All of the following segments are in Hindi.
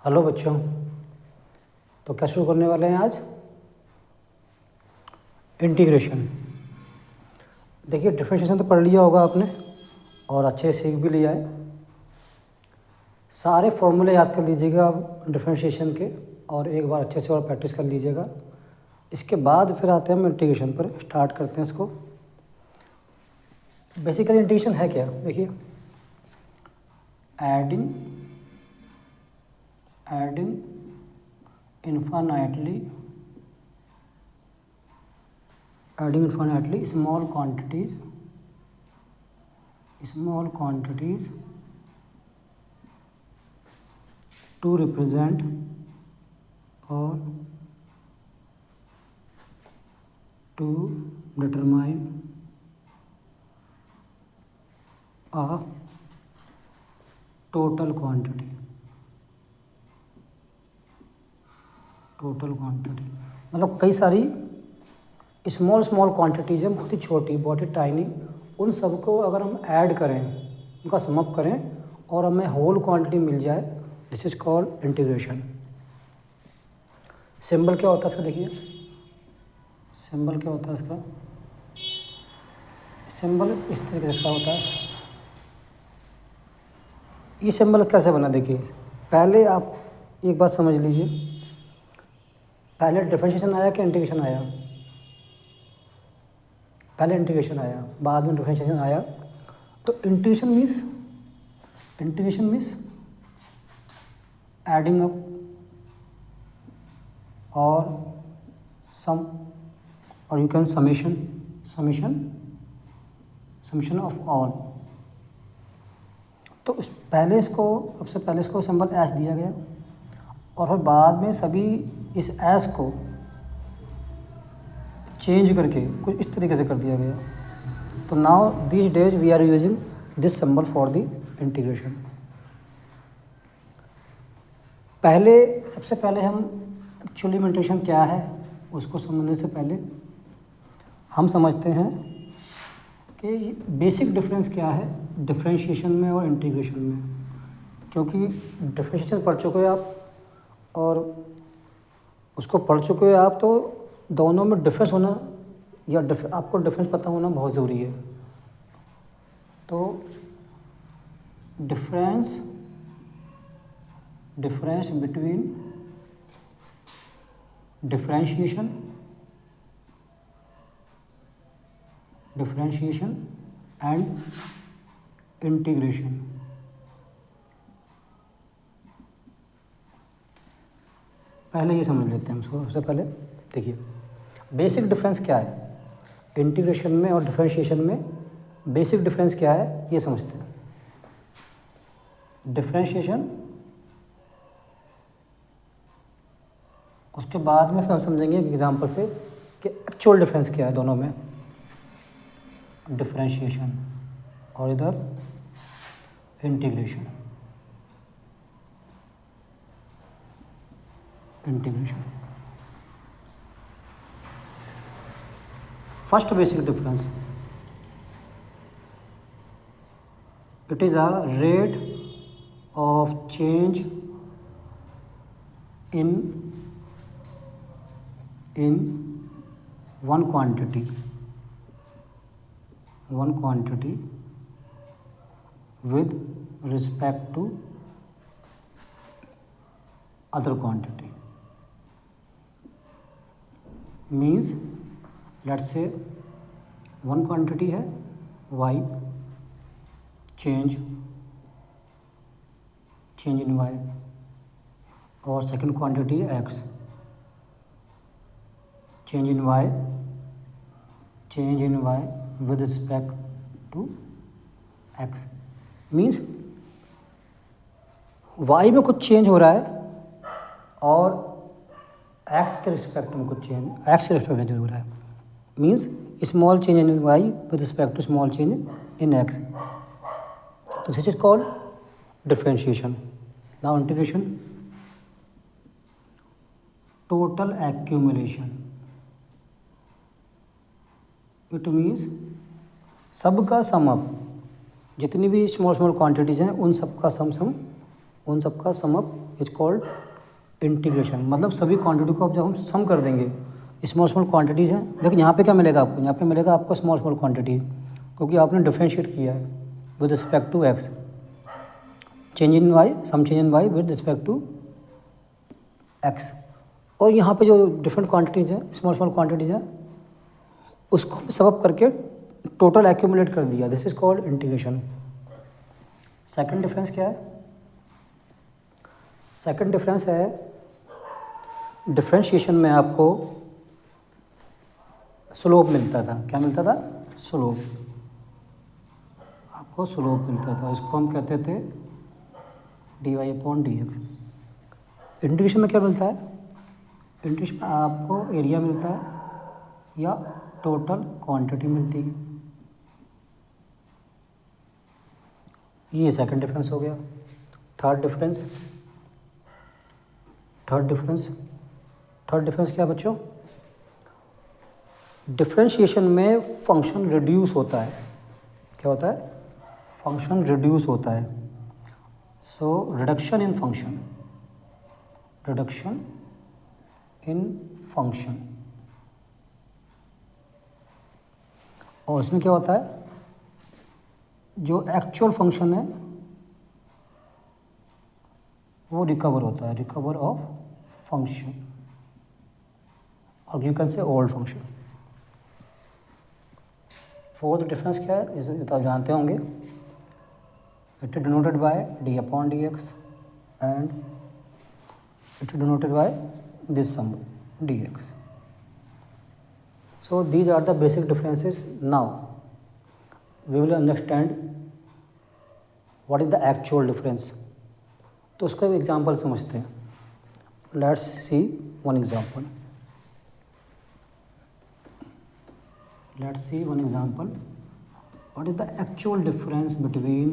हेलो बच्चों, तो क्या शुरू करने वाले हैं आज? इंटीग्रेशन। देखिए, डिफरेंशिएशन तो पढ़ लिया होगा आपने और अच्छे से सीख भी लिया है। सारे फॉर्मूले याद कर लीजिएगा आप डिफरेंशिएशन के, और एक बार अच्छे से और प्रैक्टिस कर लीजिएगा। इसके बाद फिर आते हैं हम इंटीग्रेशन पर, स्टार्ट करते हैं इसको। बेसिकली इंटीग्रेशन है क्या? देखिए, adding infinitely small quantities to represent or to determine a total quantity मतलब कई सारी स्मॉल क्वांटिटीज हैं, बहुत ही छोटी, बहुत ही टाइनी। उन सबको अगर हम ऐड करें, उनका समअप करें और हमें होल क्वांटिटी मिल जाए, this is called integration. Symbol क्या होता है इसका? देखिए, सिंबल क्या होता है इसका? सिंबल इस तरीके से होता है। ये सिंबल कैसे बना? देखिए, पहले आप एक बात समझ लीजिए, पहले डिफरेंशिएशन आया कि इंटीग्रेशन आया? पहले इंटीग्रेशन आया, बाद में डिफरेंशिएशन आया। तो इंटीग्रेशन मीन्स एडिंग अप और सम, और you can summation of all. तो सबसे पहले इसको सिंबल एस दिया गया, और फिर बाद में सभी इस एस को चेंज करके कुछ इस तरीके से कर दिया गया। तो now these days we are using this symbol for the integration. सबसे पहले हम एक्चुअली इंटीग्रेशन क्या है उसको समझने से पहले हम समझते हैं कि बेसिक डिफरेंस क्या है डिफरेंशिएशन में और इंटीग्रेशन में। क्योंकि डिफरेंशिएशन पढ़ चुके हो आप और उसको पढ़ चुके हो आप, तो दोनों में डिफरेंस होना या आपको डिफरेंस पता होना बहुत ज़रूरी है। तो difference between differentiation and integration. पहले ये समझ लेते हैं हम। सबसे पहले देखिए, बेसिक डिफरेंस क्या है इंटीग्रेशन में और डिफरेंशिएशन में। बेसिक डिफरेंस क्या है ये समझते हैं। डिफरेंशिएशन, उसके बाद में फिर हम समझेंगे एक एग्जांपल से कि एक्चुअल डिफरेंस क्या है दोनों में, डिफरेंशिएशन और इधर integration. First basic difference, it is a rate of change in one quantity with respect to other quantity. Means let's say one quantity है y, change in y, और second quantity है x, change in y with respect to x। Means y में कुछ चेंज हो रहा है और एक्स के रिस्पेक्ट में कुछ चेंज, एक्स के रिस्पेक्ट में जो हो रहा है। Means small change in y with respect to small change in x. तो this is called differentiation. Now integration, total accumulation. It means सबका सम अप, जितनी भी स्मॉल क्वांटिटीज हैं उन सब का सम उन सबका sum up is called integration. मतलब सभी क्वांटिटी को अब जब हम सम कर देंगे, स्मॉल स्मॉल क्वांटिटीज़ हैं, लेकिन यहाँ पे क्या मिलेगा आपको, यहाँ पे मिलेगा आपको स्मॉल स्मॉल क्वांटिटीज़, क्योंकि आपने डिफ्रेंशिएट किया है with respect to x. Change in y, some change in y with respect to x. और यहाँ पे जो डिफरेंट क्वांटिटीज़ हैं, स्मॉल स्मॉल क्वांटिटीज़ हैं, उसको हम सब अप करके टोटल एक्यूमुलेट कर दिया। This is called integration. Second difference क्या है? सेकंड डिफरेंस है डिफरेंशिएशन में आपको स्लोप मिलता था। क्या मिलता था? स्लोप। आपको स्लोप मिलता था, इसको हम कहते थे dy/dx। इंटीग्रेशन में क्या मिलता है? इंटीग्रेशन में आपको एरिया मिलता है या टोटल क्वांटिटी मिलती है। ये सेकंड डिफरेंस हो गया। थर्ड डिफरेंस क्या बच्चों? डिफरेंशिएशन में फंक्शन रिड्यूस होता है। क्या होता है? फंक्शन रिड्यूस होता है। सो रिडक्शन इन फंक्शन, और इसमें क्या होता है, जो एक्चुअल फंक्शन है वो रिकवर होता है, रिकवर ऑफ फंक्शन, और you can say old function. Fourth difference क्या है, इसे तो आप जानते होंगे। It is denoted by d/dx and it is denoted by this sum dx. So these are the basic differences. Now we will understand what is the actual difference. तो उसका एक एग्जाम्पल समझते हैं। Let's see one example. What is the actual difference between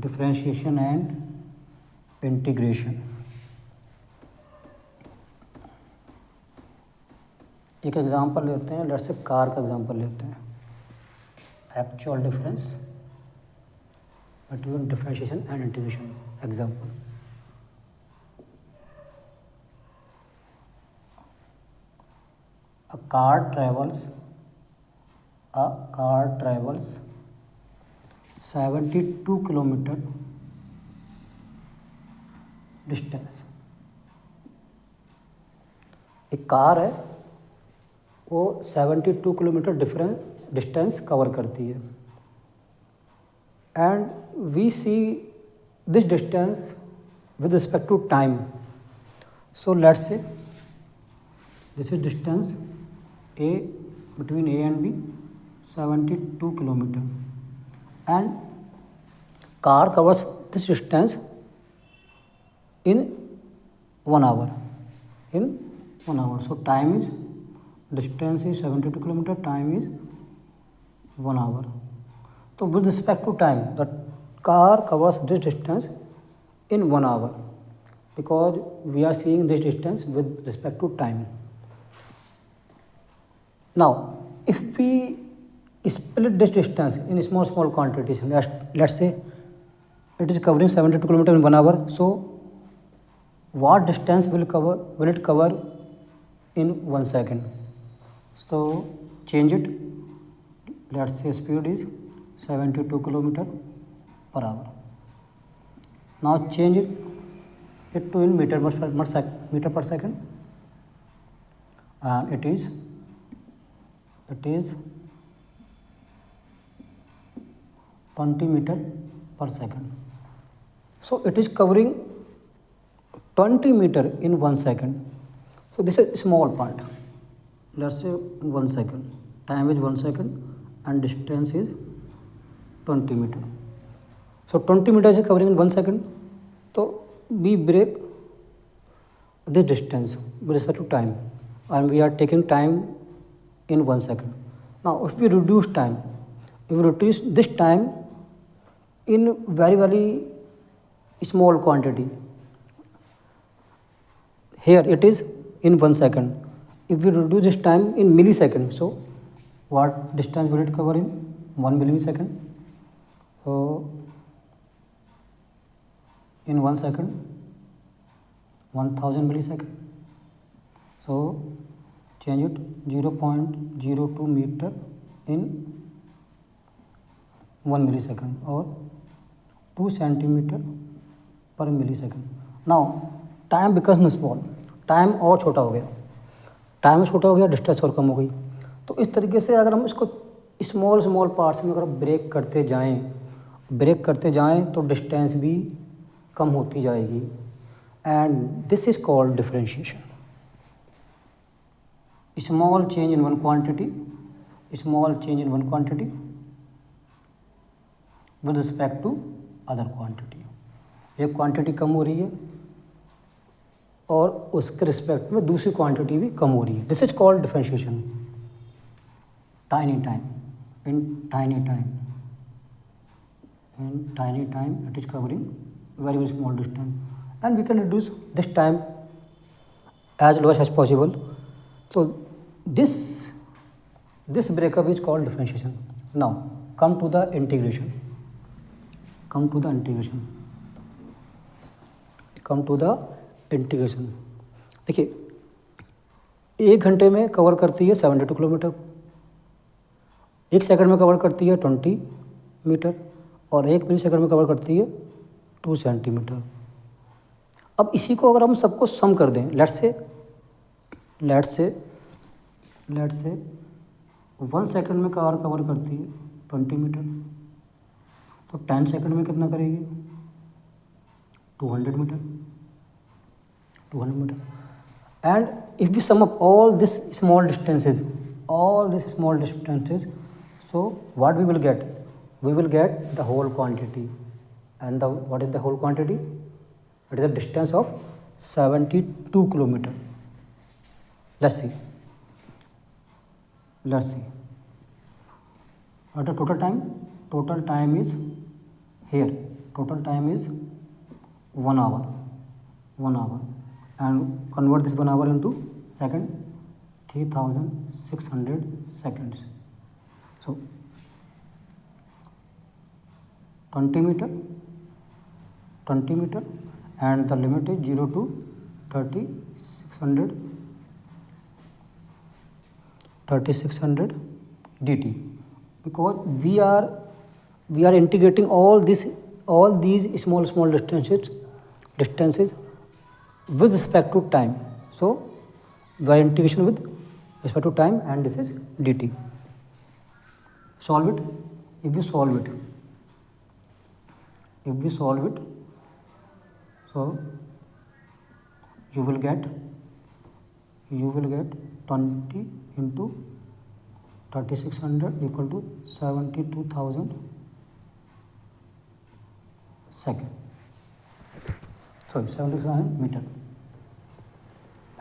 differentiation and integration? एक एग्जाम्पल लेते हैं, लेट्स से कार का एग्जाम्पल लेते हैं। Actual difference between differentiation and integration. Example, a car travels 72 kilometre distance. एक कार है, वो 72 किलोमीटर डिस्टेंस कवर करती है, and we see this distance with respect to time. So let's say this is distance A, between A and B, 72 kilometer, and car covers this distance in 1 hour. In 1 hour. So time is, distance is 72 kilometer, time is 1 hour. So with respect to time, the car covers this distance in 1 hour, because we are seeing this distance with respect to time. Now, if we split this distance in small quantities, let's say it is covering 72 km in 1 hour. So, what distance will it cover in 1 second? So, change it. Let's say speed is 72 km per hour. Now, change it to in meter per second, and it is 20 meter per second. So it is covering 20 meter in 1 second. So this is a small part. Let's say 1 second. Time is 1 second and distance is 20 meter. So 20 meters is covering in 1 second. So we break this distance with respect to time, and we are taking time in 1 second. Now if we reduce time, this time in very small quantity. Here it is in 1 second. If we reduce this time in millisecond, so what distance will it cover in 1 millisecond? So in 1 second 1000 millisecond. So change it 0.02 meter in 1 millisecond or 2 centimeter per millisecond. Now time becomes small, time और छोटा हो गया, टाइम छोटा हो गया, डिस्टेंस और कम हो गई. तो इस तरीके से अगर हम इसको स्मॉल पार्ट्स में अगर ब्रेक करते जाएं तो डिस्टेंस भी कम होती जाएगी. And this is called differentiation. Small change in one quantity with respect to other quantity. एक क्वांटिटी कम हो रही है और उसके रिस्पेक्ट में दूसरी क्वांटिटी भी कम हो रही है. This is called differentiation. in tiny time it is covering very small distance, and we can reduce this time as low as possible. So this breakup is called differentiation. Now come to the integration. देखिए, 1 घंटे में कवर करती है 72 किलोमीटर, 1 सेकंड में कवर करती है 20 मीटर और 1 मिली सेकंड में कवर करती है 2 सेंटीमीटर. अब इसी को अगर हम सबको सम कर दें, लेट्स से 1 सेकंड में कवर करती है 20 मीटर, तो 10 सेकंड में कितना करेगी? 200 metre. And if we sum up all these small distances, so what we will get? We will get the whole quantity. And what is the whole quantity? It is a distance of 72 kilometer. Let's see. What the total time? Total time is here. Total time is 1 hour. And convert this 1 hour into second, 3600 seconds. So 20 meter, and the limit is 0 to 3600 dt, because we are integrating all these small distances with respect to time. So we are integration with respect to time, and this is dt. Solve it. If we solve it, so you will get 20 into 3600 equal to 72,000 second. Sorry, 72,000 meter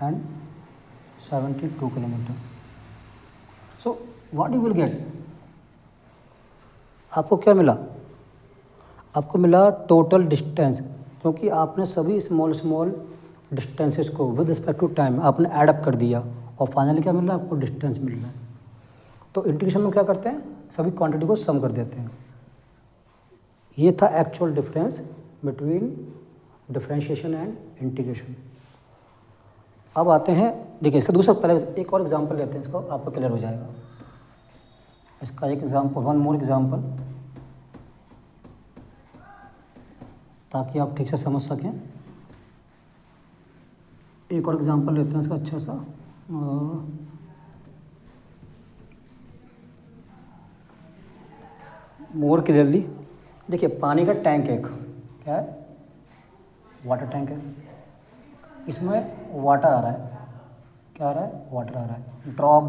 and 72 kilometer. So what you will get? आपको क्या मिला? आपको मिला टोटल डिस्टेंस, क्योंकि आपने सभी स्मॉल डिस्टेंसेस को विद रिस्पेक्ट टू टाइम आपने ऐड अप कर दिया और फाइनली क्या मिल रहा है? आपको डिस्टेंस मिल रहा है. तो इंटीग्रेशन में क्या करते हैं? सभी क्वांटिटी को सम कर देते हैं. ये था actual difference between differentiation and integration. अब आते हैं, देखिए इसका दूसरा, पहले एक और एग्जांपल लेते हैं, इसको आपको क्लियर हो जाएगा. इसका एक एग्जांपल, वन मोर एग्जांपल, ताकि आप ठीक से समझ सकें. एक और एग्जांपल लेते हैं इसका अच्छा सा. मोर क्लियरली देखिए, पानी का टैंक एक क्या है? वाटर टैंक है. इसमें वाटर आ रहा है. क्या आ रहा है? वाटर आ रहा है. ड्रॉप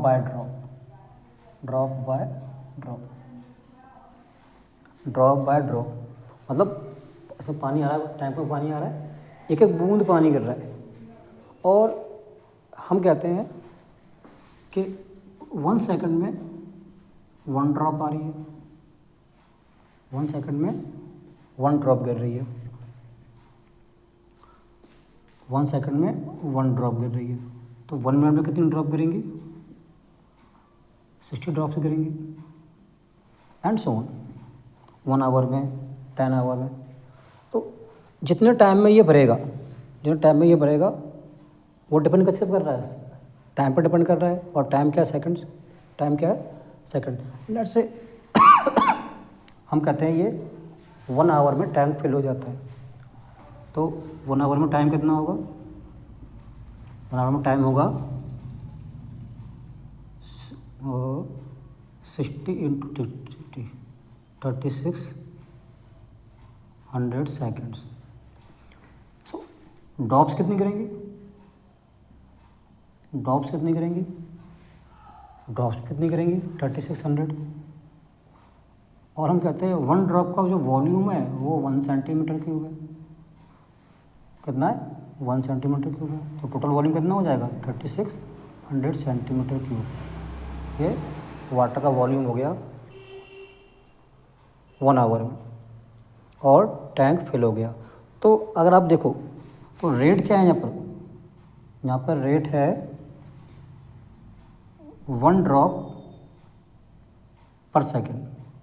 बाय ड्रॉप, मतलब ऐसे पानी आ रहा है, टैंक में पानी आ रहा है, एक बूंद पानी गिर रहा है, और हम कहते हैं कि 1 सेकंड में 1 ड्रॉप आ रही है, 1 सेकंड में 1 ड्रॉप गिर रही है, 1 सेकंड में 1 ड्रॉप गिर रही है. तो 1 मिनट में कितनी ड्रॉप गिरेंगी? 60 ड्रॉप्स गिरेंगी. And so on. 1 आवर में, 10 आवर में. तो जितने टाइम में ये भरेगा, जो टाइम में ये बढ़ेगा वो डिपेंड किस पे कर रहा है, टाइम पर डिपेंड कर रहा है। और टाइम क्या है, सेकंड्स, टाइम क्या है, सेकंड। लेट्स से हम कहते हैं ये 1 आवर में टैंक फिल हो जाता है, तो 1 आवर में टाइम कितना होगा, 1 आवर में टाइम होगा 60 × 3600 सेकेंड्स। सो ड्रॉप्स कितनी करेंगी, ड्रॉप्स कितनी करेंगी, ड्रॉप्स कितनी करेंगी 3600। और हम कहते हैं 1 ड्रॉप का जो वॉल्यूम है वो 1 सेंटीमीटर क्यूब है। कितना है, 1 सेंटीमीटर क्यूब है। तो टोटल वॉल्यूम कितना हो जाएगा 3600 सेंटीमीटर क्यूब। ये वाटर का वॉल्यूम हो गया 1 आवर में, और टैंक फिल हो गया। तो अगर आप देखो तो रेट क्या है यहाँ पर रेट है 1 ड्रॉप पर सेकेंड,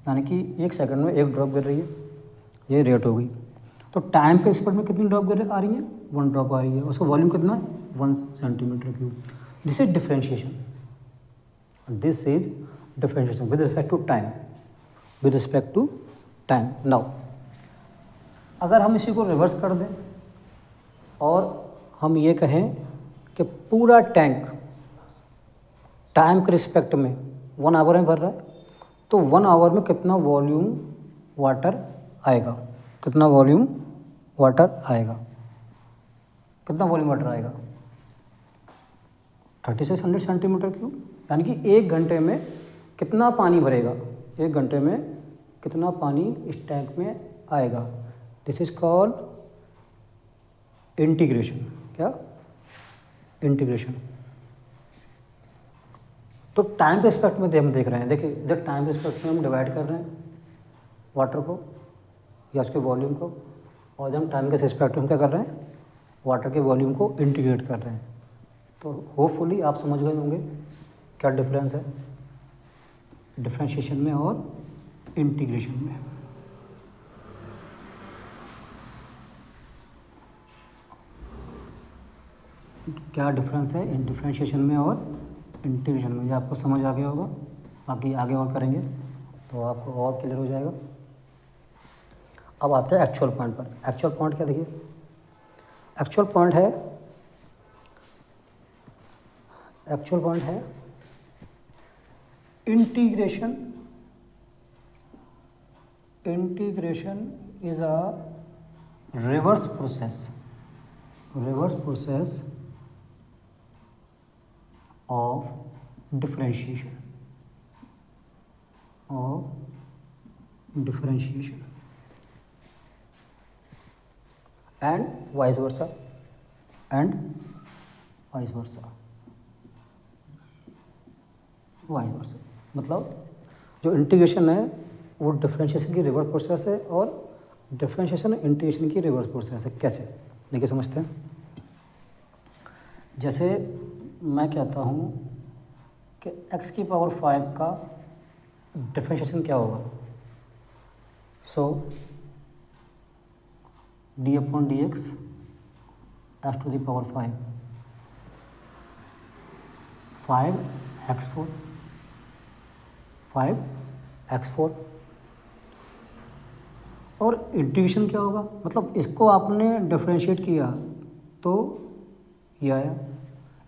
यानी कि 1 सेकंड में 1 ड्रॉप गिर रही है, ये रेट हो गई। तो टाइम के स्पीड में कितनी ड्रॉप आ रही है, 1 ड्रॉप आ रही है, उसका वॉल्यूम कितना है 1 centimetre cube. This is differentiation, this is differentiation with respect to time, with respect to time. Now अगर हम इसी को रिवर्स कर दें और हम ये कहें कि पूरा टैंक टाइम के रिस्पेक्ट में 1 आवर में भर रहा है, तो 1 आवर में कितना वॉल्यूम वाटर आएगा, कितना वॉल्यूम वाटर आएगा, कितना वॉल्यूम वाटर आएगा 3600 सेंटीमीटर क्यूब। यानी कि 1 घंटे में कितना पानी भरेगा, 1 घंटे में कितना पानी इस टैंक में आएगा। This is called integration. क्या, इंटीग्रेशन। तो टाइम के रिस्पेक्ट में हम देख रहे हैं, देखिए जब टाइम के रिस्पेक्ट में हम डिवाइड कर रहे हैं वाटर को या उसके वॉल्यूम को, और जब हम टाइम के रिस्पेक्ट में हम क्या कर रहे हैं, वाटर के वॉल्यूम को इंटीग्रेट कर रहे हैं। तो होपफुली आप समझ गए होंगे क्या डिफरेंस है डिफरेंशिएशन में और इंटीग्रेशन में। क्या डिफरेंस है इन डिफरेंशिएशन में और इंटीग्रेशन में, ये आपको समझ आ गया होगा। बाकी आगे और करेंगे तो आपको और क्लियर हो जाएगा। अब आते हैं एक्चुअल पॉइंट पर। एक्चुअल पॉइंट क्या, देखिए एक्चुअल पॉइंट है, एक्चुअल पॉइंट है integration. Integration is a reverse process, reverse process of differentiation, of differentiation, and vice versa, and vice versa, vice versa। मतलब जो इंटीग्रेशन है वो डिफरेंशिएशन की रिवर्स प्रोसेस है, और डिफरेंशिएशन इंटीग्रेशन की रिवर्स प्रोसेस है। कैसे, देखिए समझते हैं। जैसे मैं कहता हूँ कि x की पावर 5 का डिफरेंशिएशन क्या होगा, so d/dx x to the power 5x4, 5x4। और इंटीग्रेशन क्या होगा, मतलब इसको आपने डिफरेंशिएट किया तो ये आया।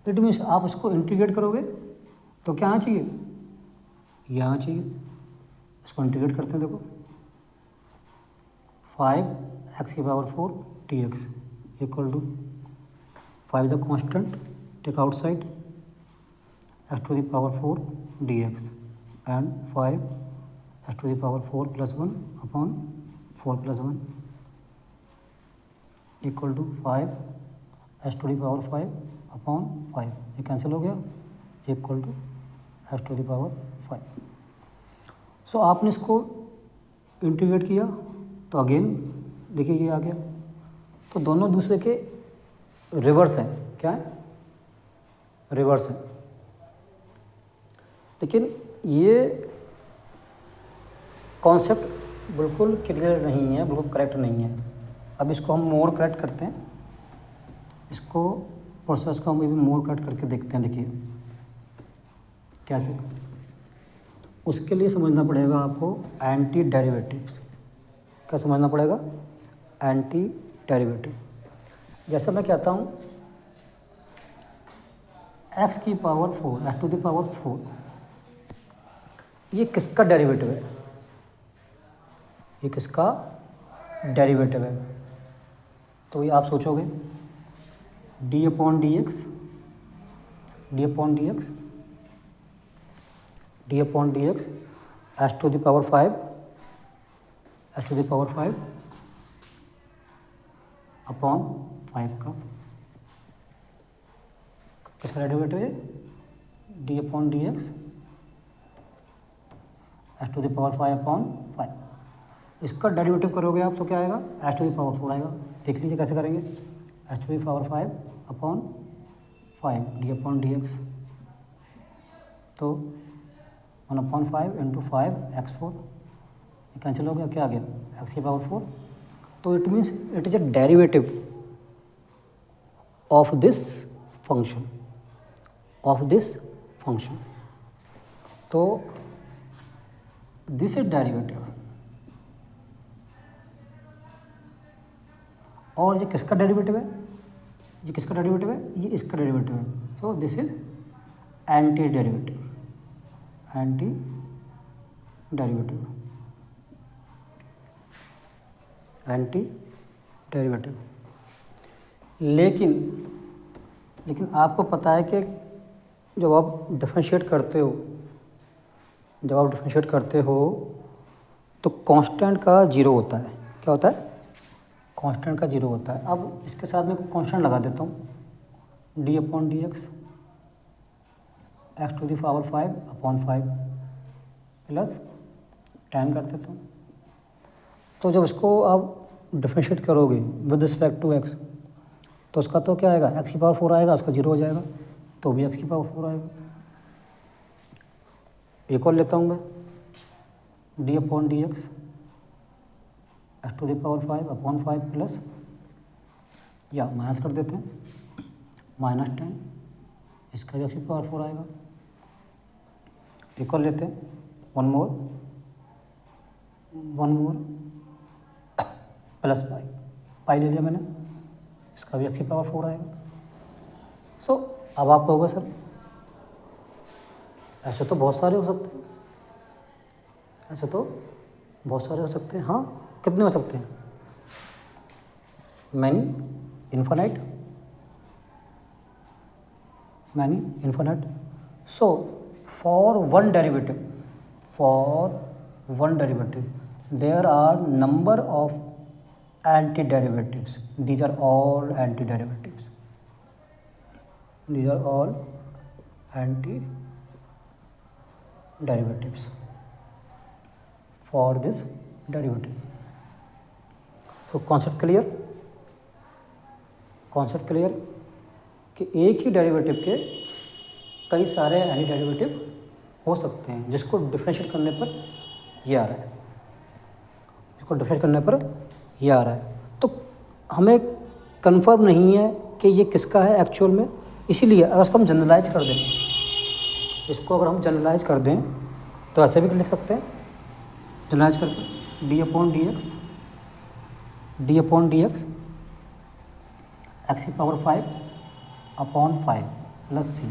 इट मीन्स आप इसको इंटीग्रेट करोगे तो क्या आना चाहिए, यहाँ चाहिए। इसको इंटीग्रेट करते हैं, देखो 5x की power 4 dx equal to 5 the constant, take outside x to the power 4 dx and 5 x to the power 4 + 1 upon 4 + 1 equal to 5 x to the power 5 upon 5, ये कैंसिल हो गया, equal to x to the power 5। So आपने इसको इंटीग्रेट किया तो अगेन देखिए ये आ गया। तो दोनों दूसरे के रिवर्स हैं, क्या है, रिवर्स हैं। लेकिन ये कॉन्सेप्ट बिल्कुल क्लियर नहीं है, बिल्कुल करेक्ट नहीं है। अब इसको हम मोर करेक्ट करते हैं। इसको प्रोसेस को हम भी मोर कट करके देखते हैं। देखिए कैसे, उसके लिए समझना पड़ेगा आपको एंटी डेरिवेटिव्स। क्या समझना पड़ेगा? Anti derivative. जैसे मैं कहता हूँ x की power 4, x to the power 4, ये किसका डेरिवेटिव है? ये किसका डेरिवेटिव है? तो ये आप सोचोगे D upon d x, d upon d x, d upon d x, H two the power 5, H two the power 5 upon 5 का किसका डेरिवेटिव है? D upon d x, H two the power 5 upon 5। इसका डेरिवेटिव करोगे आप तो क्या आएगा? एच टू द पावर 4 आएगा। देख लीजिए कैसे करेंगे। H two the power 5 upon 5 D upon d x, तो 1/5 इंटू 5 x4, ये कैंसिल हो गया, क्या आ गया? x की पावर 4। तो it means it is a derivative of this function, of this function. तो दिस इज डेरिवेटिव। और ये किसका डेरिवेटिव है? ये किसका डेरिवेटिव है? ये इसका डेरिवेटिव है। So this is anti derivative, anti derivative, anti derivative. लेकिन आपको पता है कि जब आप डिफरेंशिएट करते हो, जब आप डिफरेंशिएट करते हो तो कांस्टेंट का जीरो होता है। क्या होता है? कांस्टेंट का जीरो होता है। अब इसके साथ मैं कांस्टेंट लगा देता हूँ, d upon d x, x to the power 5 upon 5 plus 10 कर देता हूँ। तो जब इसको आप डिफरेंशिएट करोगे विद रिस्पेक्ट टू एक्स, तो उसका तो क्या आएगा? एक्स की पावर 4 आएगा, उसका जीरो हो जाएगा, तो भी एक्स की पावर 4 आएगा। एक और लेता हूँ मैं, d upon d x, x to the power 5 upon 5 plus, या माइनस कर देते हैं, माइनस 10, इसका भी एक्स की पावर 4 आएगा। एक और लेते हैं, वन मोर प्लस पाई ले लिया मैंने, इसका भी एक्स की पावर 4 आएगा। सो अब आप कहोगे सर ऐसे तो बहुत सारे हो सकते हैं, ऐसे तो बहुत सारे हो सकते हैं। हाँ, कितने हो सकते हैं? Many, infinite, many, infinite. So for one derivative there are number of antiderivatives. These are all antiderivatives, these are all antiderivatives for this derivative. So concept clear? concept clear कि एक ही डेरिवेटिव के कई सारे एंटी डेरिवेटिव हो सकते हैं, जिसको डिफरेंशिएट करने पर ये आ रहा है, इसको डिफरेंशिएट करने पर ये आ रहा है। तो हमें कंफर्म नहीं है कि ये किसका है एक्चुअल में, इसीलिए अगर इसको हम जनरलाइज कर दें, इसको अगर हम जनरलाइज कर दें तो ऐसे भी लिख सकते हैं, जनरलाइज करके d upon d x, d upon d x, x की power 5 upon 5 plus c,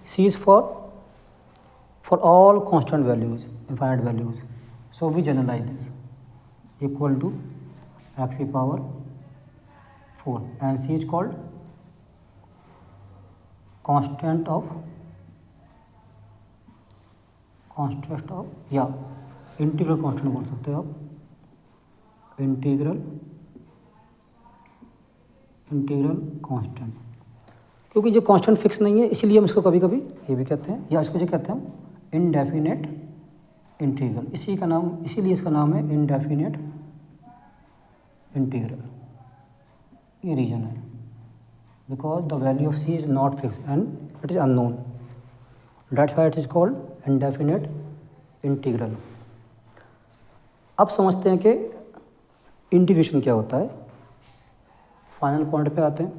C is for all constant values, infinite values. So we generalize this equal to x की power 4 and C is called constant of या इंटीग्रल कांस्टेंट बोल सकते हो आप, इंटीग्रल कांस्टेंट, क्योंकि जो कांस्टेंट फिक्स नहीं है इसलिए हम इसको कभी कभी ये भी कहते हैं, या इसको जो कहते हैं हम इनडेफिनेट इंटीग्रल, इसी का नाम, इसीलिए इसका नाम है इनडेफिनेट इंटीग्रल। ये रीजन है because the value of c is not fix and it is unknown, that's why it is called indefinite integral. अब समझते हैं कि इंटीग्रेशन क्या होता है। फाइनल पॉइंट पे आते हैं।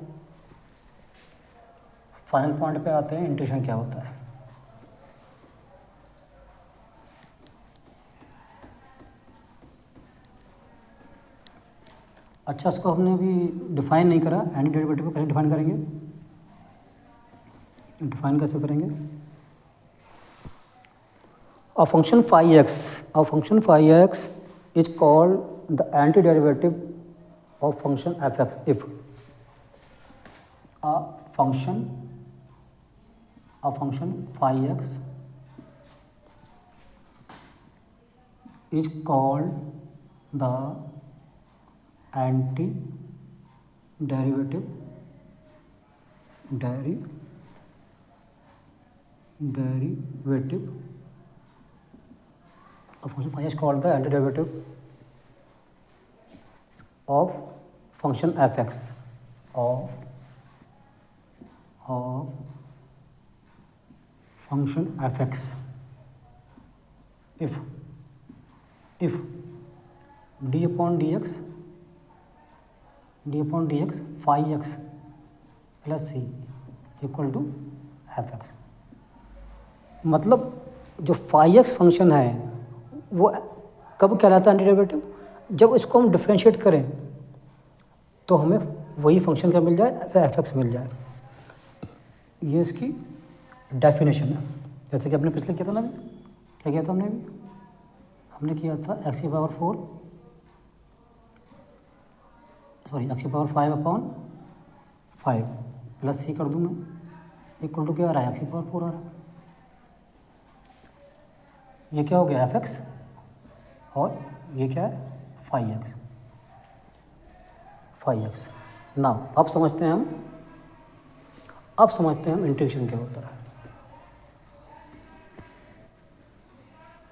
फाइनल पॉइंट पे आते हैं, इंटीग्रेशन क्या होता है। अच्छा, इसको हमने अभी डिफाइन नहीं करा। एंटी डेरिवेटिव को कैसे डिफाइन करेंगे, डिफाइन कैसे करेंगे। A function phi x is called the antiderivative of function fx if a function phi x is called the antiderivative a function phi is called the antiderivative of function fx of function fx if d upon dx phi x plus c equal to fx। मतलब जो phi x फंक्शन है वो कब कहलाता है एंटीडेरिवेटिव, जब इसको हम डिफ्रेंशिएट करें तो हमें वही फंक्शन क्या मिल जाए, fx मिल जाए। ये इसकी डेफिनेशन है। जैसे कि आपने पिछले किया था ना, क्या किया था हमने किया था x की पावर 5 अपॉन 5 प्लस c कर दूँ मैं, इक्वल टू क्या आ रहा है, x की पावर 4 आ रहा है। ये क्या हो गया fx और ये क्या है phi x। नाउ अब समझते हैं हम इंटीग्रेशन क्या होता है।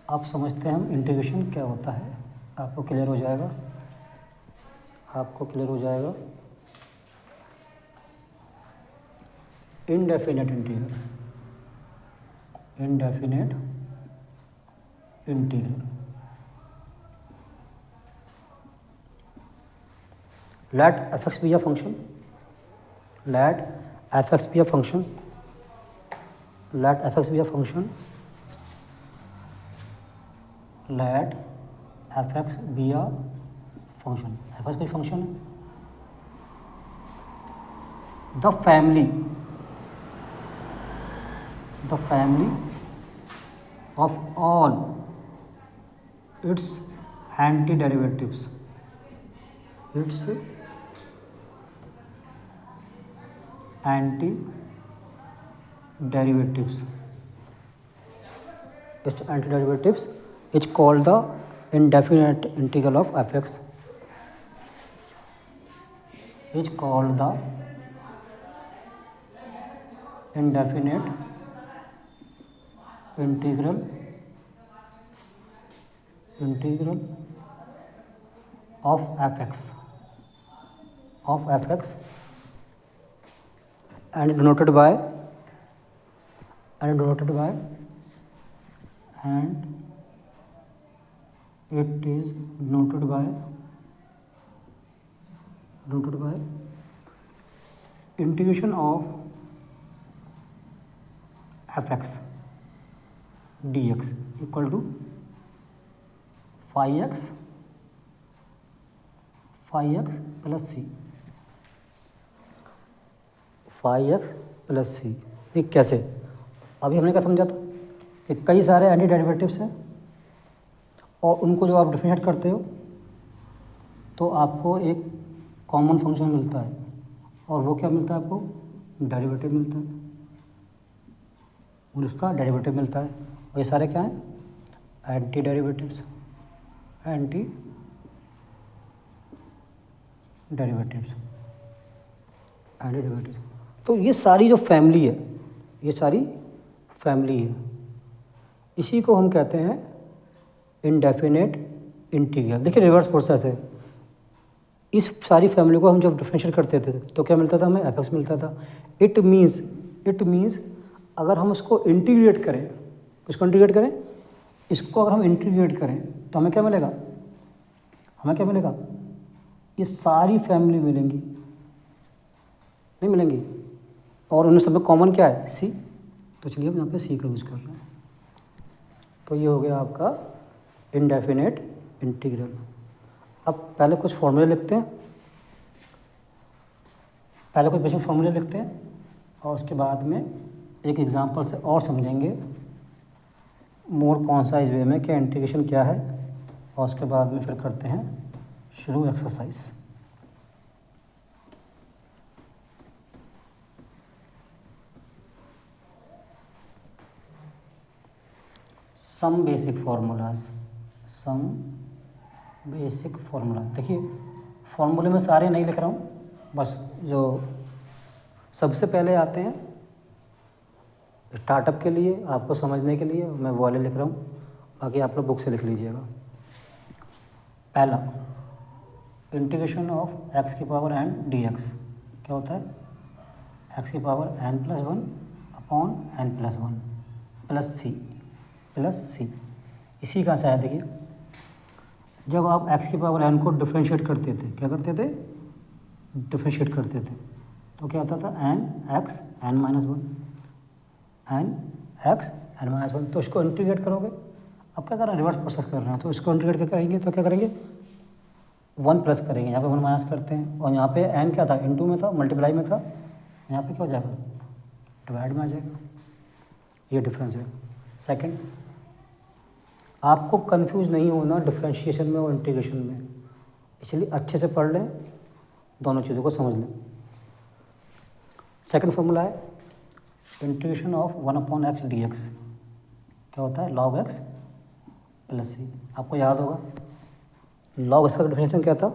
अब समझते हैं हम इंटीग्रेशन क्या होता है। आपको क्लियर हो जाएगा, indefinite integral let fx be a function, let fx be a function, let fx be a function, let fx be a function, fx कोई फंक्शन है। the family of all its antiderivatives, antiderivatives is called the indefinite integral of fx, is called the indefinite integral of fx and denoted by and it is denoted by integration of fx dx equal to phi x plus c, ये कैसे। अभी हमने क्या समझा था कि कई सारे एंटी डेरिवेटिव्स हैं और उनको जो आप डिफरेंशिएट करते हो तो आपको एक कॉमन फंक्शन मिलता है, और वो क्या मिलता है, आपको डेरिवेटिव मिलता है, और उसका डेरिवेटिव मिलता है। और ये सारे क्या हैं, एंटी डेरिवेटिव्स। तो ये सारी जो फैमिली है, इसी को हम कहते हैं इंडेफिनेट इंटीग्रल। देखिए रिवर्स प्रोसेस है। इस सारी फैमिली को हम जब डिफरेंशिएट करते थे तो क्या मिलता था, हमें एफ एक्स मिलता था। इट मीन्स अगर हम उसको इंटीग्रेट करें, इसको अगर हम इंटीग्रेट करें तो हमें क्या मिलेगा, हमें क्या मिलेगा, ये सारी फैमिली मिलेंगी, नहीं मिलेंगी, और उनमें सब में कॉमन क्या है, सी। तो चलिए हम यहाँ पे सी का यूज़ कर रहे हैं। तो ये हो गया आपका इनडेफिनेट इंटीग्रल। अब पहले कुछ फॉर्मूले लिखते हैं, पहले कुछ बेसिक फॉर्मूले लिखते हैं और उसके बाद में एक एग्जांपल से और समझेंगे मोर कॉन्साइज वे में कि इंटीग्रेशन क्या है, और उसके बाद में फिर करते हैं शुरू exercise. Some basic formulas, some basic formula. देखिए फार्मूले में सारे नहीं लिख रहा हूँ, बस जो सबसे पहले आते हैं स्टार्टअप के लिए, आपको समझने के लिए मैं वो वाले लिख रहा हूँ, बाकी आप लोग बुक से लिख लीजिएगा। पहला इंटीग्रेशन ऑफ एक्स की पावर एन डी एक्स क्या होता है, एक्स की power n+1 upon n+1 plus सी। इसी का सा है, देखिए जब आप x की पावर n को डिफ्रेंशिएट करते थे, क्या करते थे, डिफ्रेंशिएट करते थे, तो क्या आता था n(x) n-1 n(x) n-1। तो इसको इंटीग्रेट करोगे, अब क्या कर रहे हैं, रिवर्स प्रोसेस कर रहे हैं, तो इसको इंटीग्रेट क्या करेंगे, तो क्या करेंगे 1 प्लस करेंगे, यहाँ पे 1 माइनस करते हैं, और यहाँ पे n क्या था, इनटू में था, मल्टीप्लाई में था, यहाँ पे क्या हो जाएगा, डिवाइड में आ जाएगा। ये डिफरेंस है। सेकंड, आपको कंफ्यूज नहीं होना डिफरेंशिएशन में और इंटीग्रेशन में, इसलिए अच्छे से पढ़ लें, दोनों चीज़ों को समझ लें। सेकंड फॉर्मूला है इंटीग्रेशन ऑफ 1/x dx क्या होता है, log x प्लस सी। आपको याद होगा log x का डिफरेंशिएशन क्या था,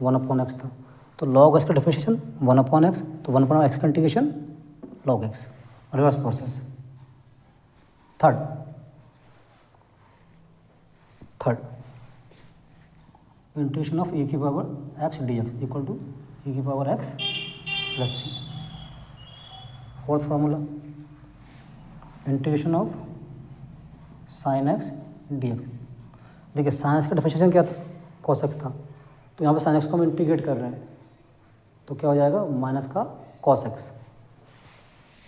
1/x था, तो log x का डिफरेंशिएशन 1/x, तो 1/x का integration log x, reverse process. Third integration of e की power x dx equal to e की power x plus c. Fourth formula integration of sine x dx। देखिए साइन x का डिफरेंशिएशन क्या था, cos x था, तो यहाँ पे साइन x को हम इंटीग्रेट कर रहे हैं, तो क्या हो जाएगा माइनस का cos x,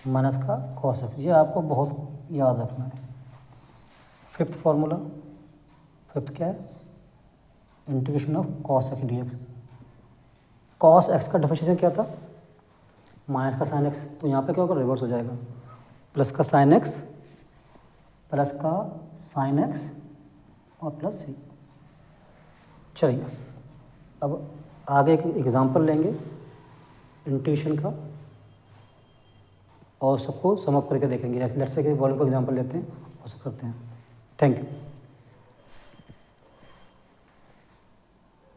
माइनस का cos x। ये आपको बहुत याद रखना है। फिफ्थ फार्मूला, फिफ्थ क्या है, integration of cos x dx। cos x का डिफरेंशिएशन क्या था, माइनस का साइन x, तो यहाँ पे क्या होगा, रिवर्स हो जाएगा, प्लस का साइन x, प्लस का साइन x और प्लस सी। चलिए अब आगे एक एग्जांपल लेंगे इंटीग्रेशन का और सबको सम अप करके देखेंगे। लेट्स से कि वॉल्यूम का एग्जांपल लेते हैं और सब करते हैं। Thank you.